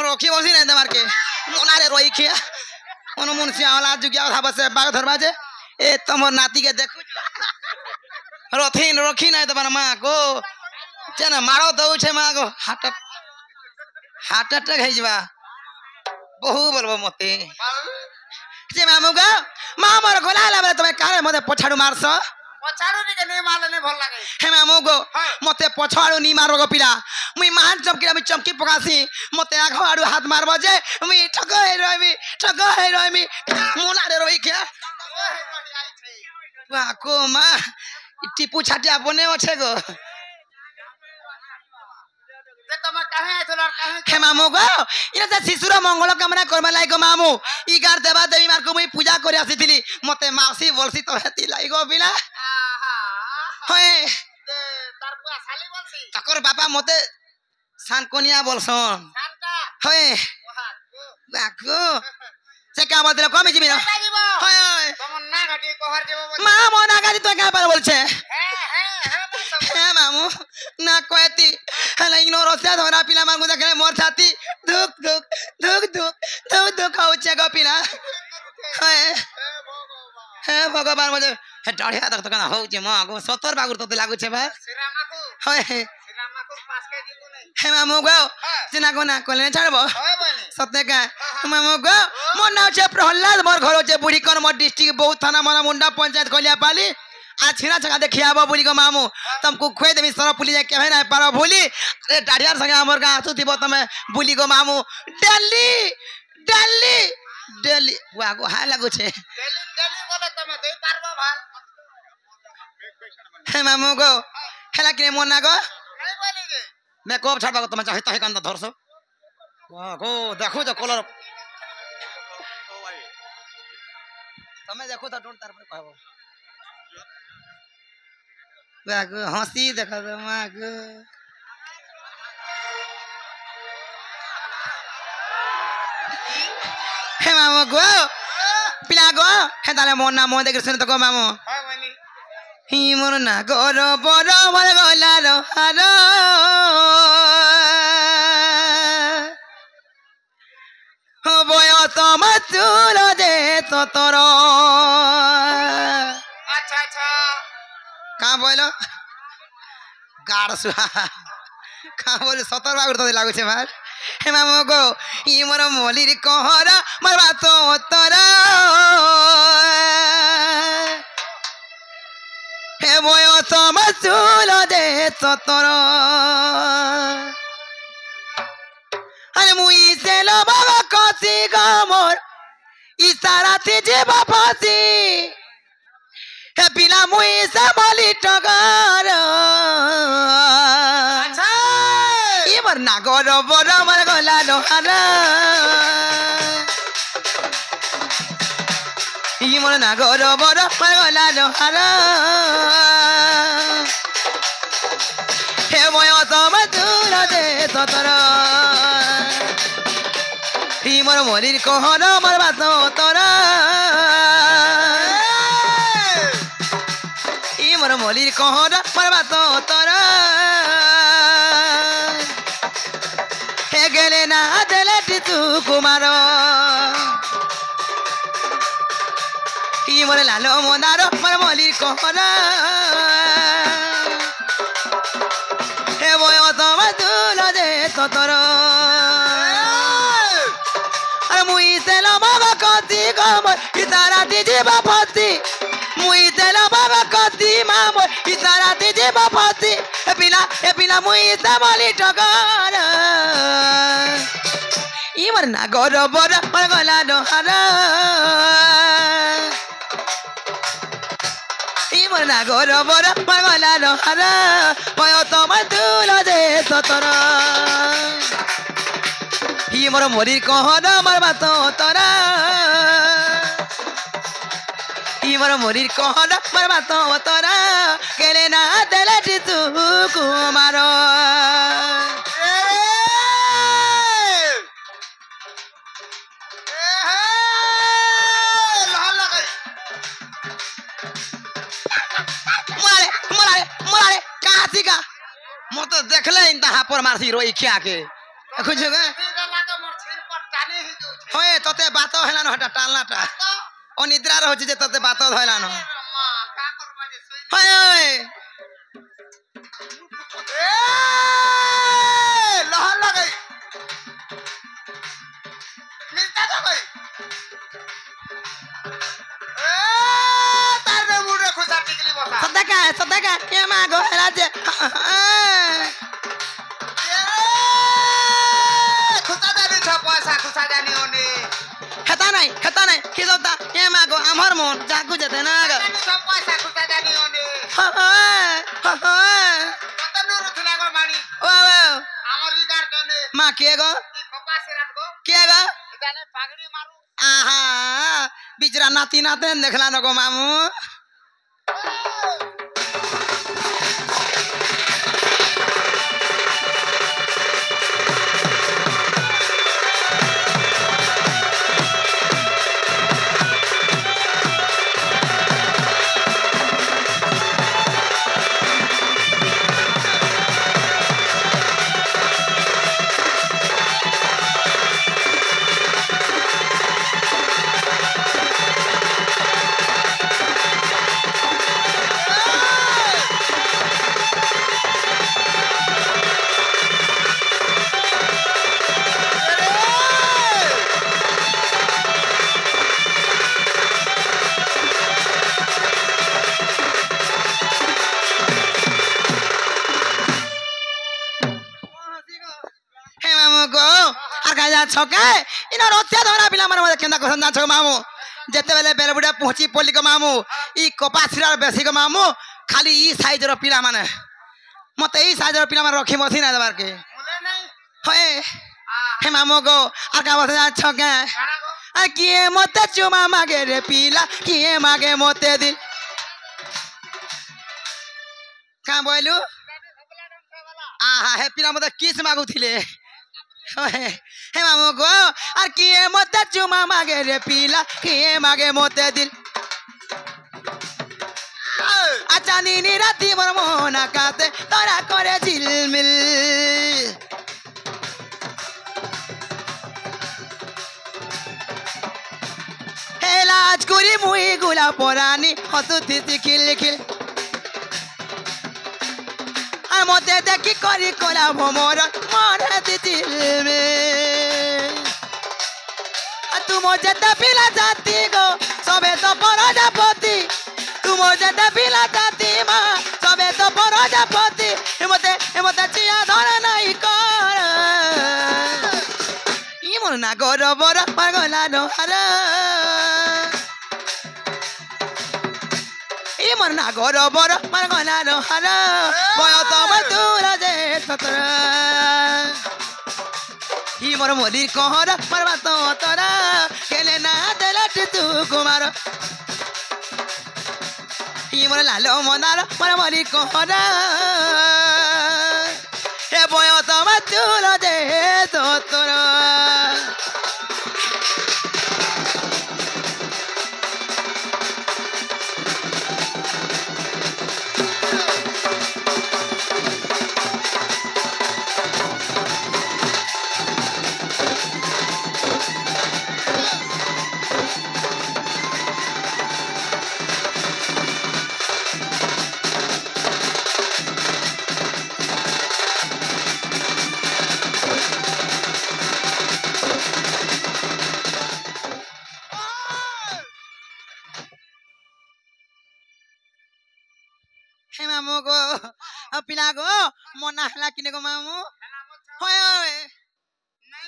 रखी बसी नहीं दे मार के मोनारे रोई के मन मुंशी आला जुगिया था बस बाग धरबा जे ए तमर नाती के देखु रथिन रखी नहीं दे मां को चना मारो दउ छे मां को हार्ट अटैक है जबा बहु बोलबो मते जे मामू गा मां मोर गोला लाबे तमे काहे मते पछाडू मारस पछाडू नि के नै मारले भल लागे हे मामू गो मते पछाडू नि मारो गो पिला मुई मान चमकी मी चमकी पकासी मते आघ आडू हाथ मारबो जे मी ठग हे रहिमी मोला रे रोई के वा को मा टिपू छाटिया बने ओछे गो ते तमे काहे आइथला काहे हे मामू गो इने से शिशुर मंगल कामना करबा लाई गो मामू ई गार देवा देवी मार को मुई पूजा करे आसीथिली मते मासी बोलसी तो हेती लाई गो बिला होय तार बुआ साली बोलसी तकर बापा मते सानकोनिया बोलसन शांता होय बाको से का बदले कमी जिमी ना होय होय तम ना घटी कहर देबो मा मोना गादी तो का पर बोलछे हे हे मामू ना कहती हला इनो रसिया धरा पिला मांगू देखले मोर छाती धुक धुक धुक धुक धुक धुक होचे गो पिला हे भगवान मुझे हे डाढ़िया तक कना होचे मां गो 70 बागुर तो लागु छे भाई श्रीरामाकू होय श्रीरामाकू पास के दिबो नै हे मामू गो सिना को ना कोले छाड़बो होय बोले सत्य का मामू गो मोर नाम छे प्रहलाद मोर घर छे बुढ़ी कर मोर डिस्ट्रिक्ट बहुत थाना मोर मुंडा पंचायत कलिया पाली आ छिरा छका देखियाबो बुली गो मामू तुमको खोय देबी सर पुली जाय कहै ना पारो भूली अरे डाढ़ियार संगे हमर का आसु थिबो तमे बुली गो मामू डेली वा गो हाय लागु छे डेली बोले तमे देई पारबो भाल हे मामू गो हेला कि मोना गो नहीं बोली गे मैं कोब छाड़बा गो तमे चाहे तहे कांदा धरसो वा गो देखो जो कलर तमे देखो त डोंट तार पर कहबो बागो हंसी देखो रे मागो हे मामू गो पिला गो हे ताले मोर ना मोर देख सुन तो गो मामू हाय बोली हि मोर ना गोर बर मोर गोला रो हारो हो बयस मचुर दे तोर अच्छा का बोलो गाड़ सुहा का बोले 70 बागुर तो लागु छे भाई हे मामू गो ई मोर मोलिर कहर मोर बात तोर हे बयस मचुर दे तोर अरे मुई से लो बाबा कसी गा मोर इशारा थी जे बापासी हे पिला मुई से बोली टगर अच्छा ई मोर नागर बर मोर गला लोहार ई मोर नागर बर मोर गला लोहार हे बयस मधुर दे तोर ई मोर मोलिर कहर मोर बात तोर ई मोर मोलिर कहर मोर बात तोर हे गेले ना देले टितु कुमार ई मोर लालो मोनार मोर मोलिर कहर हे बयस मधुर दे तोर मुई तेला बाबा कति गम इतारा दिजे बापति मुई तेला बाबा कति माम इतारा दिजे बापति ए पिला मुई तमली टगर ई मर ना गोर बर मर गला दोहार ई मर ना गोर बर मर गला दोहार पयो तो मधुर दे तोर ही मोर मोरी कहर मोर बात तोर ही मोर मोरी कहर मोर बात तोर केले ना देले टितु कुमार मोराले मोराले काती का म त देखले इंता हापर मारसी रोई खिया के খুঁজে গে দেলা তো মোর ছির পর টানি হি যাচ্ছে হয়ে তোতে বাত হেলানো হটা টালনাটা তো ও নিদ্রার হচ্ছে যে তোতে বাত ধইলানো মা কা করবা যে সই হয় হয় এ লহা লাগাই মিলতা তো কই এ তার রে মুড়ে খোসা টিকলি বসা সদাকা কে মা গো হেলা যে খোসা জানি ছ পয়সা খোসা জানি ওনে হেতা নাই কি দতা কে মা গো আমার মন জাগু যেতে না গো জানি ছ পয়সা খোসা জানি ওনে কত নুরু থিলা গো মানি ও আমার ইগার জনে মা কে গো কি কপাসে রাখবো কে গো জানে পাগড়ি মারু আহা বিচরা নাতি নাতেন দেখলা না গো মামু হে মামু গো আর কাজা ছকে ইনা রতিয়া ধরা পিলা মানে মধ্যে কেন্দা কথা নাছ মামু যেতেবেলে বেলবুড়া পৌঁছি পড়লি গো মামু ই কপাসিরার বেশি গো মামু খালি ই সাইজর পিলা মানে মতে এই সাইজর পিলা মানে রখি মথি না দেবার কে মুলে নাই হয়ে হে মামু গো আর কা কথা যাচ্ছ কে কানা গো আর কিয়ে মতে চুমা মাগে রে পিলা কিয়ে মাগে মতে দিল কা বইলু আহা হে পিলা মতে কিস মাগুছিলে হে মামু গো আর কিয়ে মতে চুমা মাগে রে পিলা কিয়ে মাগে মতে দিল আচ্ছা নিনি রাতি মোর মোহনা কাতে তোরা করে ঝিলমিল হে লাজ করি মুই গুলা পরানি হসুতি খিল খিল আর মতে দেখি করি কোলা ভোমর মনে দিছিল তুম যেতে পিলা জাতি গো সবে তো প্রজাপতি তুম যেতে পিলা জাতি মা সবে তো প্রজাপতি এমতে চিয়া ধরে নাই কর ইমন না গর বর পাগলা নোহার ইমন না গর বর পাগলা নোহার বয় তোমার তুরা যে সতর ই মোর মলির কহর মারবা তো তোরা কেলে না দেলাট তু কুমার ই মোর লাল মনার মোর মলির কহর হে বয় তোমার তুরা যে সতর হে মামু গো পিলা গো মনা হেলা কিনে গো মামু হয়